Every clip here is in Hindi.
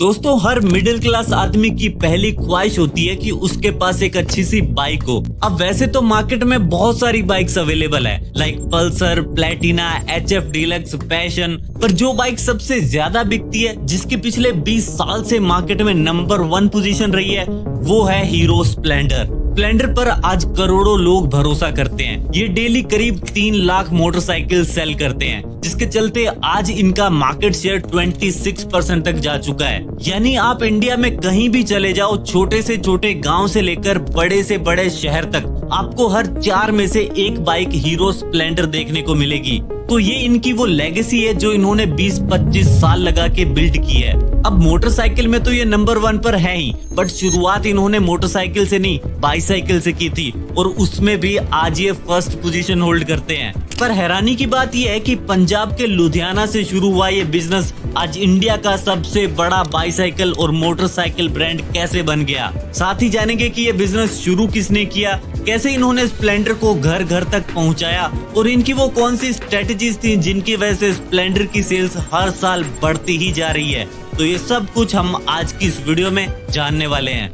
दोस्तों, हर मिडिल क्लास आदमी की पहली ख्वाहिश होती है कि उसके पास एक अच्छी सी बाइक हो। अब वैसे तो मार्केट में बहुत सारी बाइक्स अवेलेबल है, like Pulsar, Platina, HF deluxe, passion, पर जो बाइक सबसे ज्यादा बिकती है, जिसके पिछले 20 साल से मार्केट में नंबर 1 पोजीशन रही है, वो है हीरो स्प्लेंडर। स्प्लेंडर पर आज करोड़ों लोग भरोसा करते हैं। ये डेली करीब 3 लाख मोटरसाइकिल सेल करते हैं, जिसके चलते आज इनका मार्केट शेयर 26% तक जा चुका है। यानी आप इंडिया में कहीं भी चले जाओ, छोटे से छोटे गांव से लेकर बड़े से बड़े शहर तक, आपको हर 4 में से एक बाइक हीरो स्प्लेंडर देखने को मिलेगी। तो ये इनकी वो लेगेसी है जो इन्होंने 20-25 साल लगा के बिल्ड की है। अब मोटरसाइकिल में तो ये नंबर 1 पर है ही, बट शुरुआत इन्होंने मोटरसाइकिल से नहीं, बाईसाइकिल से की थी, और उसमें भी आज ये फर्स्ट पोजीशन होल्ड करते हैं। पर हैरानी की बात यह है कि पंजाब के लुधियाना से शुरू हुआ ये बिजनेस आज इंडिया का सबसे बड़ा बाईसाइकिल और मोटरसाइकिल ब्रांड कैसे बन गया। साथ ही जानेंगे कि ये बिजनेस शुरू किसने किया, कैसे इन्होंने स्प्लेंडर को घर घर तक पहुंचाया, और इनकी वो कौन सी स्ट्रेटजीज थी जिनकी वजह से स्प्लेंडर की सेल्स हर साल बढ़ती ही जा रही है। तो ये सब कुछ हम आज की इस वीडियो में जानने वाले हैं।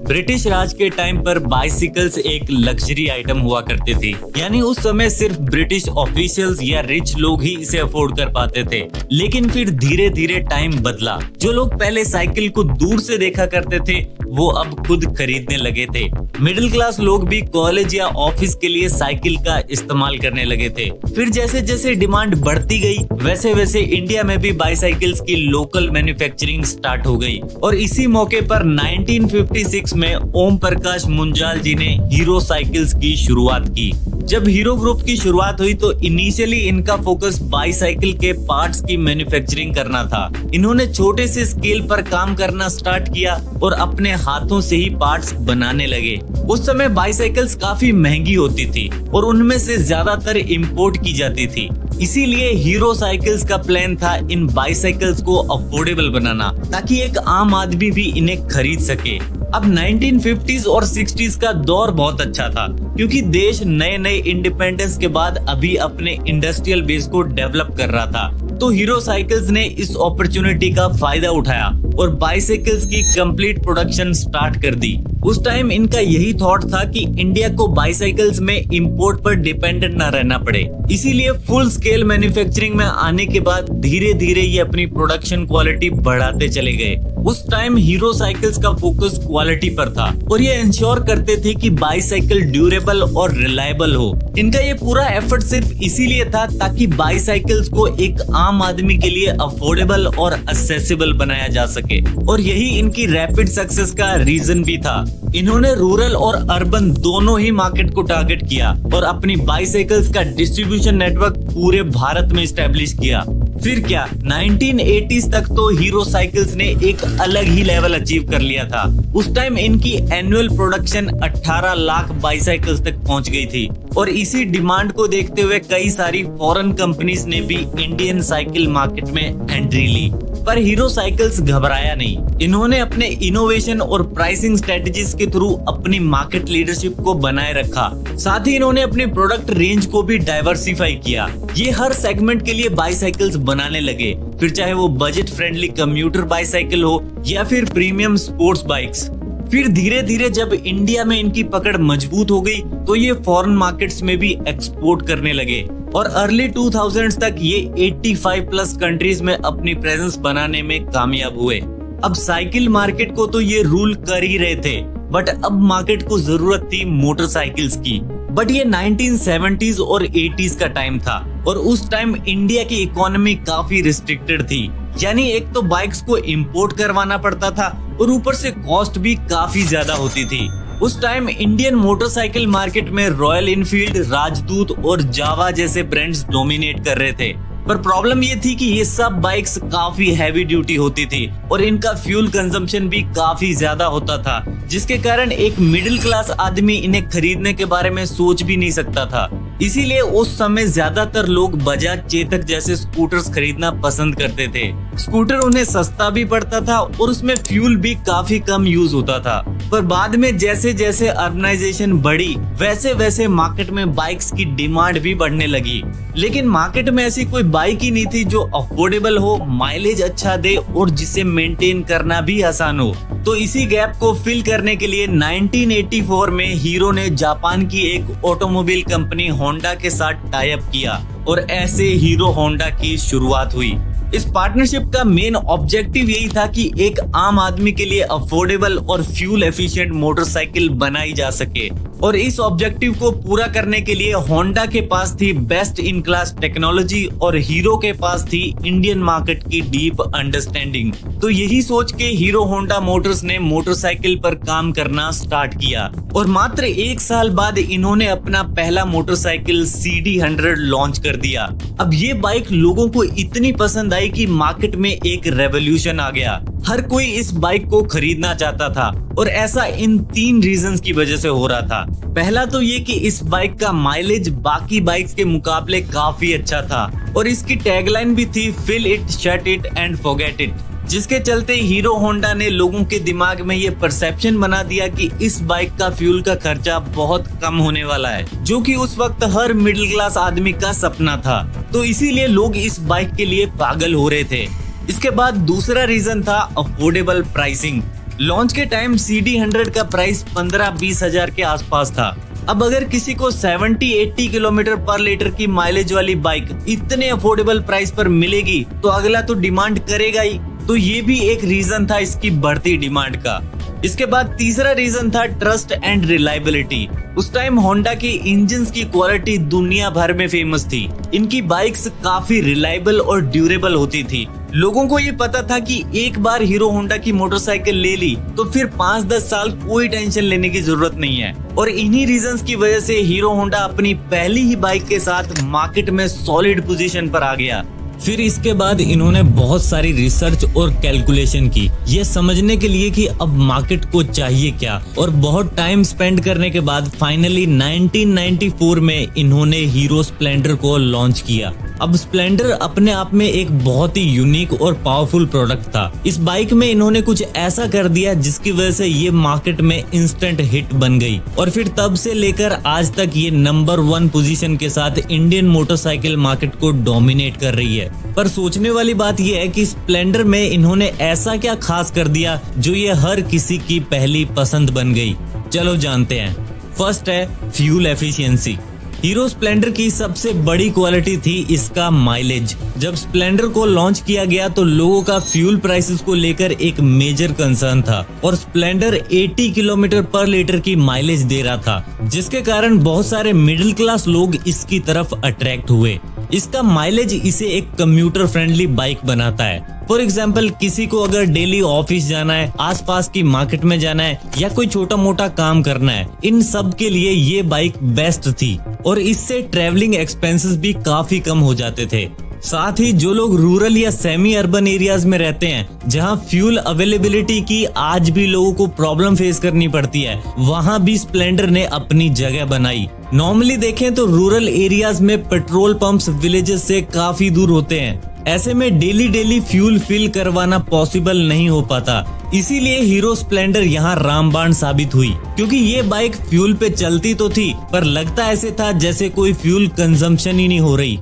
ब्रिटिश राज के टाइम पर बाइसिकल्स एक लग्जरी आइटम हुआ करती थी, यानी उस समय सिर्फ ब्रिटिश ऑफिशियल्स या रिच लोग ही इसे अफोर्ड कर पाते थे। लेकिन फिर धीरे धीरे टाइम बदला। जो लोग पहले साइकिल को दूर से देखा करते थे, वो अब खुद खरीदने लगे थे। मिडिल क्लास लोग भी कॉलेज या ऑफिस के लिए साइकिल का इस्तेमाल करने लगे थे। फिर जैसे जैसे डिमांड बढ़ती गई, वैसे वैसे इंडिया में भी बाइसाइकिल्स की लोकल मैन्युफैक्चरिंग स्टार्ट हो गई। और इसी मौके पर 1956 में ओम प्रकाश मुंजाल जी ने हीरो साइकिल्स की शुरुआत की। जब हीरो ग्रुप की शुरुआत हुई तो इनिशियली इनका फोकस बाईसाइकिल के पार्ट्स की मैन्युफैक्चरिंग करना था। इन्होंने छोटे से स्केल पर काम करना स्टार्ट किया और अपने हाथों से ही पार्ट्स बनाने लगे। उस समय बाईसाइकिल्स काफी महंगी होती थी और उनमें से ज्यादातर इंपोर्ट की जाती थी। इसीलिए हीरो साइकिल्स का प्लान था इन बाईसाइकिल्स को अफोर्डेबल बनाना, ताकि एक आम आदमी भी इन्हें खरीद सके। अब 1950s और 60s का दौर बहुत अच्छा था, क्योंकि देश नए नए इंडिपेंडेंस के बाद अभी अपने इंडस्ट्रियल बेस को डेवलप कर रहा था। तो हीरो साइकिल्स ने इस अपॉर्चुनिटी का फायदा उठाया और बाइसाइकिल्स की कंप्लीट प्रोडक्शन स्टार्ट कर दी। उस टाइम इनका यही थॉट था कि इंडिया को बाइसाइकिल्स में इंपोर्ट पर डिपेंडेंट न रहना पड़े। इसीलिए फुल स्केल मैन्युफैक्चरिंग में आने के बाद धीरे धीरे ये अपनी प्रोडक्शन क्वालिटी बढ़ाते चले गए। उस टाइम हीरो साइकिल्स का फोकस क्वालिटी पर था और ये इंश्योर करते थे कि बाईसाइकिल ड्यूरेबल और रिलायबल हो। इनका ये पूरा एफर्ट सिर्फ इसीलिए था ताकि बाईसाइकिल्स को एक आम आदमी के लिए अफोर्डेबल और एक्सेसिबल बनाया जा सके, और यही इनकी रैपिड सक्सेस का रीजन भी था। इन्होंने रूरल और अर्बन दोनों ही मार्केट को टारगेट किया और अपनी बाईसाइकिल्स का डिस्ट्रीब्यूशन नेटवर्क पूरे भारत में स्टैब्लिश किया। फिर क्या, 1980s तक तो हीरो साइकिल्स ने एक अलग ही लेवल अचीव कर लिया था। उस टाइम इनकी एनुअल प्रोडक्शन 18 लाख बाईसाइकिल्स तक पहुंच गई थी, और इसी डिमांड को देखते हुए कई सारी फॉरेन कंपनीज ने भी इंडियन साइकिल मार्केट में एंट्री ली। पर हीरो साइकिल्स घबराया नहीं। इन्होंने अपने इनोवेशन और प्राइसिंग स्ट्रेटजीज के थ्रू अपनी मार्केट लीडरशिप को बनाए रखा। साथ ही इन्होंने अपनी प्रोडक्ट रेंज को भी डाइवर्सिफाई किया। ये हर सेगमेंट के लिए बाईसाइकिल्स बनाने लगे, फिर चाहे वो बजट फ्रेंडली कम्यूटर बाईसाइकिल हो या फिर प्रीमियम स्पोर्ट्स बाइक्स। फिर धीरे धीरे जब इंडिया में इनकी पकड़ मजबूत हो गई तो ये फॉरेन मार्केट्स में भी एक्सपोर्ट करने लगे, और अर्ली 2000s तक ये 85 प्लस कंट्रीज में अपनी प्रेजेंस बनाने में कामयाब हुए। अब साइकिल मार्केट को तो ये रूल कर ही रहे थे, बट अब मार्केट को जरूरत थी मोटरसाइकिल्स की। बट ये 1970s और 80s का टाइम था, और उस टाइम इंडिया की इकोनॉमी काफी रिस्ट्रिक्टेड थी। यानी एक तो बाइक्स को इंपोर्ट करवाना पड़ता था और ऊपर से कॉस्ट भी काफी ज्यादा होती थी। उस टाइम इंडियन मोटरसाइकिल मार्केट में रॉयल इनफील्ड, राजदूत और जावा जैसे ब्रांड्स डोमिनेट कर रहे थे। पर प्रॉब्लम ये थी कि ये सब बाइक्स काफी हैवी ड्यूटी होती थी और इनका फ्यूल कंजम्पशन भी काफी ज्यादा होता था, जिसके कारण एक मिडिल क्लास आदमी इन्हें खरीदने के बारे में सोच भी नहीं सकता था। इसीलिए उस समय ज्यादातर लोग बजाज चेतक जैसे स्कूटर्स खरीदना पसंद करते थे। स्कूटर उन्हें सस्ता भी पड़ता था और उसमें फ्यूल भी काफी कम यूज होता था। पर बाद में जैसे जैसे अर्बनाइजेशन बढ़ी वैसे वैसे मार्केट में बाइक्स की डिमांड भी बढ़ने लगी। लेकिन मार्केट में ऐसी कोई बाइक ही नहीं थी जो अफोर्डेबल हो, माइलेज अच्छा दे और जिसे मेंटेन करना भी आसान हो। तो इसी गैप को फिल करने के लिए 1984 में हीरो ने जापान की एक ऑटोमोबाइल कंपनी होंडा के साथ टाई अप किया और ऐसे हीरो होंडा की शुरुआत हुई। इस पार्टनरशिप का मेन ऑब्जेक्टिव यही था कि एक आम आदमी के लिए अफोर्डेबल और फ्यूल एफिशिएंट मोटरसाइकिल बनाई जा सके, और इस ऑब्जेक्टिव को पूरा करने के लिए होंडा के पास थी बेस्ट इन क्लास टेक्नोलॉजी और हीरो के पास थी इंडियन मार्केट की डीप अंडरस्टैंडिंग। तो यही सोच के हीरो होंडा मोटर्स ने मोटरसाइकिल पर काम करना स्टार्ट किया और मात्र 1 साल बाद इन्होंने अपना पहला मोटरसाइकिल CD100 लॉन्च कर दिया। अब ये बाइक लोगों को इतनी पसंद आई कि मार्केट में एक रेवोल्यूशन आ गया। हर कोई इस बाइक को खरीदना चाहता था और ऐसा इन 3 रीजंस की वजह से हो रहा था। पहला तो ये कि इस बाइक का माइलेज बाकी बाइक्स के मुकाबले काफी अच्छा था और इसकी टैगलाइन भी थी fill it, shut it and forget it, जिसके चलते हीरो होंडा ने लोगों के दिमाग में ये परसेप्शन बना दिया कि इस बाइक का फ्यूल का खर्चा बहुत कम होने वाला है, जो कि उस वक्त हर मिडिल क्लास आदमी का सपना था। तो इसीलिए लोग इस बाइक के लिए पागल हो रहे थे। इसके बाद दूसरा रीजन था अफोर्डेबल प्राइसिंग। लॉन्च के टाइम CD100 का प्राइस 15-20 हजार के आसपास था। अब अगर किसी को 70-80 किलोमीटर पर लीटर की माइलेज वाली बाइक इतने अफोर्डेबल प्राइस पर मिलेगी तो अगला तो डिमांड करेगा ही। तो ये भी एक रीजन था इसकी बढ़ती डिमांड का। इसके बाद तीसरा रीजन था ट्रस्ट एंड रिलायबिलिटी। उस टाइम होंडा की इंजन्स की क्वालिटी दुनिया भर में फेमस थी। इनकी बाइक्स काफी रिलायबल और ड्यूरेबल होती थी। लोगों को ये पता था कि एक बार हीरो होंडा की मोटरसाइकिल ले ली तो फिर 5-10 साल कोई टेंशन लेने की जरूरत नहीं है। और इन्हीं रीजंस की वजह से हीरो होंडा अपनी पहली ही बाइक के साथ मार्केट में सॉलिड पोजीशन पर आ गया। फिर इसके बाद इन्होंने बहुत सारी रिसर्च और कैलकुलेशन की, ये समझने के लिए कि अब मार्केट को चाहिए क्या, और बहुत टाइम स्पेंड करने के बाद फाइनली 1994 में इन्होंने हीरो स्प्लेंडर को लॉन्च किया। अब स्प्लेंडर अपने आप में एक बहुत ही यूनिक और पावरफुल प्रोडक्ट था। इस बाइक में इन्होंने कुछ ऐसा कर दिया जिसकी वजह से ये मार्केट में इंस्टेंट हिट बन गई और फिर तब से लेकर आज तक ये नंबर 1 पोजीशन के साथ इंडियन मोटरसाइकिल मार्केट को डोमिनेट कर रही है। पर सोचने वाली बात यह है कि स्प्लेंडर में इन्होंने ऐसा क्या खास कर दिया जो ये हर किसी की पहली पसंद बन गई। चलो जानते हैं। फर्स्ट है फ्यूल एफिशिएंसी। हीरो स्प्लेंडर की सबसे बड़ी क्वालिटी थी इसका माइलेज। जब स्प्लेंडर को लॉन्च किया गया तो लोगों का फ्यूल प्राइसेस को लेकर एक मेजर कंसर्न था और स्प्लेंडर 80 किलोमीटर पर लीटर की माइलेज दे रहा था, जिसके कारण बहुत सारे मिडिल क्लास लोग इसकी तरफ अट्रैक्ट हुए। इसका माइलेज इसे एक कम्यूटर फ्रेंडली बाइक बनाता है। फॉर एग्जाम्पल किसी को अगर डेली ऑफिस जाना है, आसपास की मार्केट में जाना है या कोई छोटा मोटा काम करना है, इन सब के लिए ये बाइक बेस्ट थी और इससे ट्रेवलिंग एक्सपेंसेस भी काफी कम हो जाते थे। साथ ही जो लोग रूरल या सेमी अर्बन एरियाज में रहते हैं जहां फ्यूल अवेलेबिलिटी की आज भी लोगों को प्रॉब्लम फेस करनी पड़ती है, वहां भी स्प्लेंडर ने अपनी जगह बनाई। नॉर्मली देखें तो रूरल एरियाज में पेट्रोल पंप्स विलेजेस से काफी दूर होते हैं, ऐसे में डेली फ्यूल फिल करवाना पॉसिबल नहीं हो पाता। इसीलिए हीरो स्प्लेंडर यहाँ रामबाण साबित हुई, क्योंकि ये बाइक फ्यूल पे चलती तो थी पर लगता ऐसे था जैसे कोई फ्यूल कंजम्पशन ही नहीं हो रही।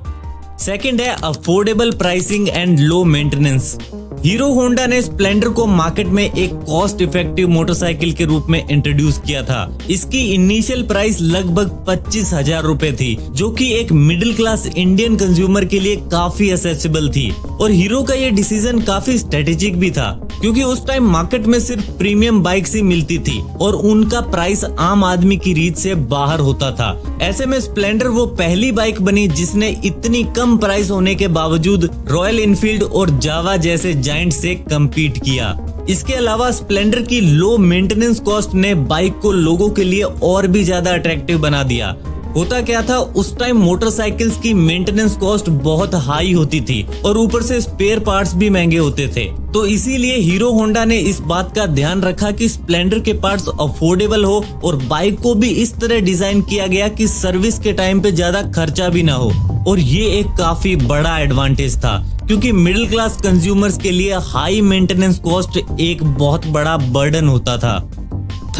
सेकंड है affordable pricing and low maintenance. Hero Honda ने स्प्लेंडर को मार्केट में एक कॉस्ट इफेक्टिव मोटरसाइकिल के रूप में इंट्रोड्यूस किया था। इसकी इनिशियल प्राइस लगभग 25,000 रुपए थी, जो कि एक मिडिल क्लास इंडियन कंज्यूमर के लिए काफी एक्सेसिबल थी। और हीरो का ये डिसीजन काफी स्ट्रेटेजिक भी था, क्योंकि उस टाइम मार्केट में सिर्फ प्रीमियम बाइक्स ही मिलती थी और उनका प्राइस आम आदमी की रीच से बाहर होता था। ऐसे में स्प्लेंडर वो पहली बाइक बनी जिसने इतनी कम प्राइस होने के बावजूद रॉयल इनफील्ड और जावा जैसे जायंट से कम्पीट किया। इसके अलावा स्प्लेंडर की लो मेंटेनेंस कॉस्ट ने बाइक को लोगों के लिए और भी ज्यादा अट्रैक्टिव बना दिया। होता क्या था, उस टाइम मोटरसाइकिल्स की मेंटेनेंस कॉस्ट बहुत हाई होती थी और ऊपर से स्पेयर पार्ट्स भी महंगे होते थे। तो इसीलिए हीरो होंडा ने इस बात का ध्यान रखा कि स्प्लेंडर के पार्ट्स अफोर्डेबल हो और बाइक को भी इस तरह डिजाइन किया गया कि सर्विस के टाइम पे ज्यादा खर्चा भी ना हो। और ये एक काफी बड़ा एडवांटेज था, क्योंकि मिडिल क्लास कंज्यूमर्स के लिए हाई मेंटेनेंस कॉस्ट एक बहुत बड़ा बर्डन होता था।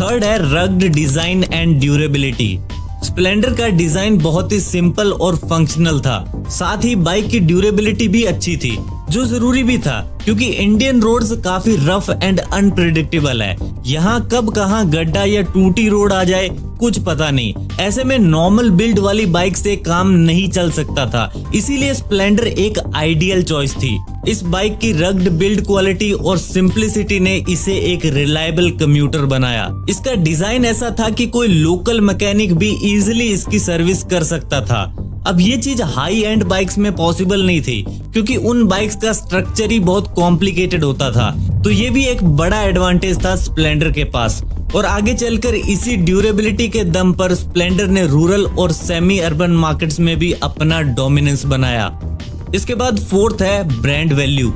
थर्ड है rugged design and durability. Splendor का डिजाइन बहुत ही सिंपल और फंक्शनल था, साथ ही बाइक की ड्यूरेबिलिटी भी अच्छी थी, जो जरूरी भी था क्योंकि इंडियन रोड्स काफी रफ एंड अनप्रेडिक्टेबल है। यहाँ कब कहाँ गड्ढा या टूटी रोड आ जाए कुछ पता नहीं। ऐसे में नॉर्मल बिल्ड वाली बाइक से काम नहीं चल सकता था, इसीलिए स्प्लेंडर एक आइडियल चॉइस थी। इस बाइक की रग्ड बिल्ड क्वालिटी और सिंप्लिसिटी ने इसे एक रिलायबल कम्यूटर बनाया। इसका डिजाइन ऐसा था कि कोई लोकल मैकेनिक भी इजीली इसकी सर्विस कर सकता था। अब ये चीज हाई एंड बाइक्स में पॉसिबल नहीं थी क्योंकि उन बाइक्स का स्ट्रक्चर ही बहुत कॉम्प्लिकेटेड होता था, तो ये भी एक बड़ा एडवांटेज था स्प्लेंडर के पास। और आगे चलकर इसी ड्यूरेबिलिटी के दम पर स्प्लेंडर ने रूरल और सेमी अर्बन मार्केट्स में भी अपना डोमिनेंस बनाया। इसके बाद फोर्थ है ब्रांड वैल्यू।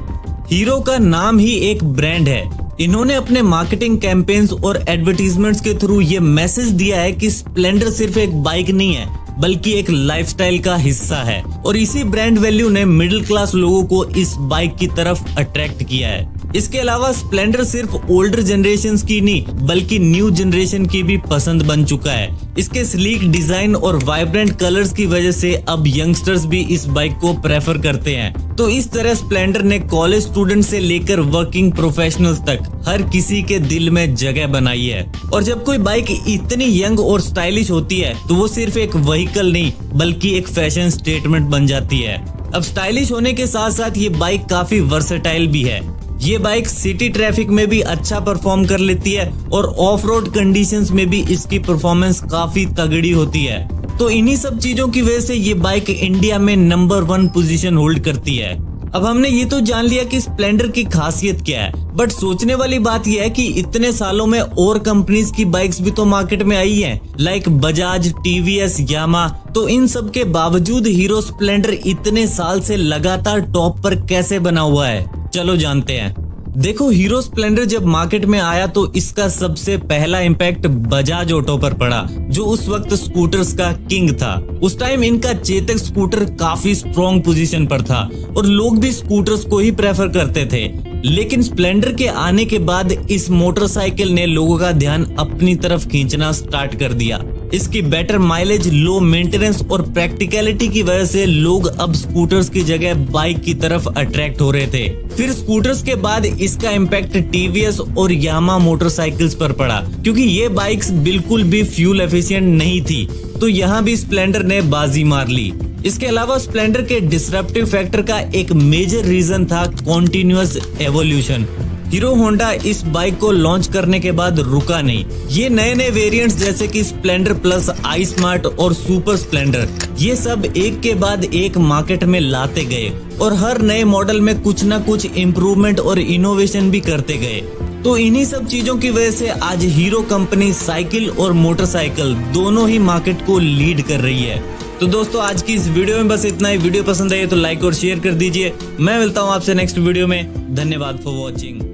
हीरो का नाम ही एक ब्रांड है। इन्होंने अपने मार्केटिंग कैंपेन्स और एडवर्टीजमेंट्स के थ्रू ये मैसेज दिया है कि स्प्लेंडर सिर्फ एक बाइक नहीं है बल्कि एक लाइफस्टाइल का हिस्सा है, और इसी ब्रांड वैल्यू ने मिडिल क्लास लोगों को इस बाइक की तरफ अट्रैक्ट किया है। इसके अलावा स्प्लेंडर सिर्फ ओल्डर जनरेशन की नहीं बल्कि न्यू जनरेशन की भी पसंद बन चुका है। इसके स्लीक डिजाइन और वाइब्रेंट कलर्स की वजह से अब यंगस्टर्स भी इस बाइक को प्रेफर करते हैं। तो इस तरह स्प्लेंडर ने कॉलेज स्टूडेंट से लेकर वर्किंग प्रोफेशनल्स तक हर किसी के दिल में जगह बनाई है। और जब कोई बाइक इतनी यंग और स्टाइलिश होती है तो वो सिर्फ एक व्हीकल नहीं बल्कि एक फैशन स्टेटमेंट बन जाती है। अब स्टाइलिश होने के साथ साथ ये बाइक काफी वर्सेटाइल भी है। ये बाइक सिटी ट्रैफिक में भी अच्छा परफॉर्म कर लेती है और ऑफ रोड कंडीशंस में भी इसकी परफॉर्मेंस काफी तगड़ी होती है। तो इन्हीं सब चीजों की वजह से ये बाइक इंडिया में नंबर 1 पोजीशन होल्ड करती है। अब हमने ये तो जान लिया कि स्प्लेंडर की खासियत क्या है, बट सोचने वाली बात यह है कि इतने सालों में और कंपनीज की बाइक्स भी तो मार्केट में आई हैं, लाइक बजाज, टीवीएस, यामा। तो इन सब के बावजूद हीरो स्प्लेंडर इतने साल से लगातार टॉप पर कैसे बना हुआ है, चलो जानते हैं। देखो, हीरो स्प्लेंडर जब मार्केट में आया तो इसका सबसे पहला इम्पैक्ट बजाज ऑटो पर पड़ा, जो उस वक्त स्कूटर्स का किंग था। उस टाइम इनका चेतक स्कूटर काफी स्ट्रॉन्ग पोजीशन पर था और लोग भी स्कूटर्स को ही प्रेफर करते थे। लेकिन स्प्लेंडर के आने के बाद इस मोटरसाइकिल ने लोगों का ध्यान अपनी तरफ खींचना स्टार्ट कर दिया। इसकी बेटर माइलेज, लो मेंटेनेंस और प्रैक्टिकलिटी की वजह से लोग अब स्कूटर्स की जगह बाइक की तरफ अट्रैक्ट हो रहे थे। फिर स्कूटर्स के बाद इसका इम्पैक्ट टीवीएस और यामा मोटरसाइकिल्स पर पड़ा, क्योंकि ये बाइक्स बिल्कुल भी फ्यूल एफिशिएंट नहीं थी। तो यहाँ भी स्प्लेंडर ने बाजी मार ली। इसके अलावा स्प्लेंडर के डिसरप्टिव फैक्टर का एक मेजर रीजन था कॉन्टिन्यूअस एवोल्यूशन। हीरो होंडा इस बाइक को लॉन्च करने के बाद रुका नहीं। ये नए नए वेरिएंट्स जैसे कि स्प्लेंडर प्लस, आई स्मार्ट और सुपर स्प्लेंडर, ये सब एक के बाद एक मार्केट में लाते गए और हर नए मॉडल में कुछ ना कुछ इम्प्रूवमेंट और इनोवेशन भी करते गए। तो इन्हीं सब चीजों की वजह से आज हीरो कंपनी साइकिल और मोटरसाइकिल दोनों ही मार्केट को लीड कर रही है। तो दोस्तों, आज की इस वीडियो में बस इतना ही। वीडियो पसंद आई तो लाइक और शेयर कर दीजिए। मैं मिलता हूँ आपसे नेक्स्ट वीडियो में। धन्यवाद फॉर वॉचिंग।